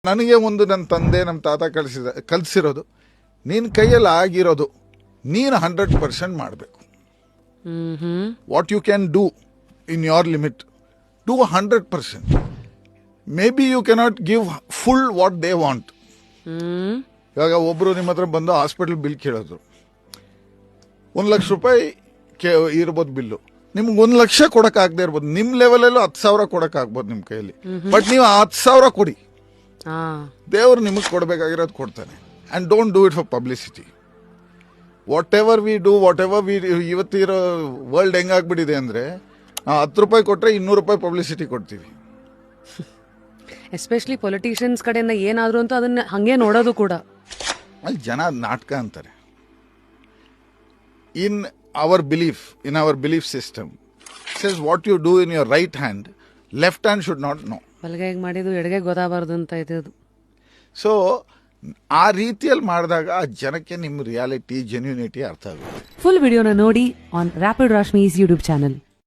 ನನಗೆ ಒಂದು ನನ್ನ ತಂದೆ ನಮ್ಮ ತಾತ ಕಲಿಸಿರೋದು ನಿನ್ನ ಕೈಯಲ್ಲಿ ಆಗಿರೋದು ನೀನು 100% ಮಾಡಬೇಕು. What you can do in your limit do 100%. Maybe you cannot give full what they want. ಇವಾಗ ಒಬ್ರು ನಿಮ್ಮ ಹತ್ರ ಬಂದು ಹಾಸ್ಪಿಟಲ್ ಬಿಲ್ ಕೇಳೋದು, 1 ಲಕ್ಷ ರೂಪಾಯಿ ಇರ್ಬೋದು ಬಿಲ್ಲು, ನಿಮ್ಗೆ 1 ಲಕ್ಷ ಕೊಡಕ್ಕಾಗದೆ ಇರ್ಬೋದು, ನಿಮ್ಮ ಲೆವೆಲಲ್ಲೂ 10,000 ಕೊಡಕ್ಕಾಗ್ಬೋದು ನಿಮ್ಮ ಕೈಯಲ್ಲಿ. ಬಟ್ ನೀವು 10,000 ಕೊಡಿ, ದೇವರು ನಿಮಗೆ ಕೊಡಬೇಕಾಗಿರೋದು ಕೊಡ್ತಾನೆ. And don't do it for publicity. Whatever we do, whatever we, ಇವತ್ತಿರೋ ವರ್ಲ್ಡ್ ಹೆಂಗಾಗ್ಬಿಟ್ಟಿದೆ ಅಂದರೆ, ನಾವು 10 ರೂಪಾಯಿ ಕೊಟ್ಟರೆ 200 ರೂಪಾಯಿ ಪಬ್ಲಿಸಿಟಿ ಕೊಡ್ತೀವಿ. ಎಸ್ಪೆಷಲಿ ಪೊಲಿಟಿಷಿಯನ್ಸ್ ಕಡೆಯಿಂದ ಏನಾದ್ರು ಅಂತ ಅದನ್ನ ಹಂಗೆ ನೋಡೋದು ಕೂಡ. ಅಲ್ಲಿ ಜನ ನಾಟಕ ಅಂತಾರೆ. In our belief system says what you do in your right hand, left hand should not know. ಬಲಗೈಗೆ ಮಾಡಿದ್ದು ಎಡಗೈ ಗೊತ್ತಾಗಬಾರ್ದು ಅಂತ ಇದು. ಸೊ ಆ ರೀತಿಯಲ್ಲಿ ಮಾಡಿದಾಗ ಆ ಜನಕ್ಕೆ ನಿಮ್ಮ ರಿಯಾಲಿಟಿ, ಜೆನ್ಯೂನಿಟಿ ಅರ್ಥ ಆಗುತ್ತೆ. ಫುಲ್ ವಿಡಿಯೋನ ನೋಡಿ ಆನ್ ರ್ಯಾಪಿಡ್ ರಾಶ್ಮೀಸ್ ಯೂಟ್ಯೂಬ್ ಚಾನಲ್.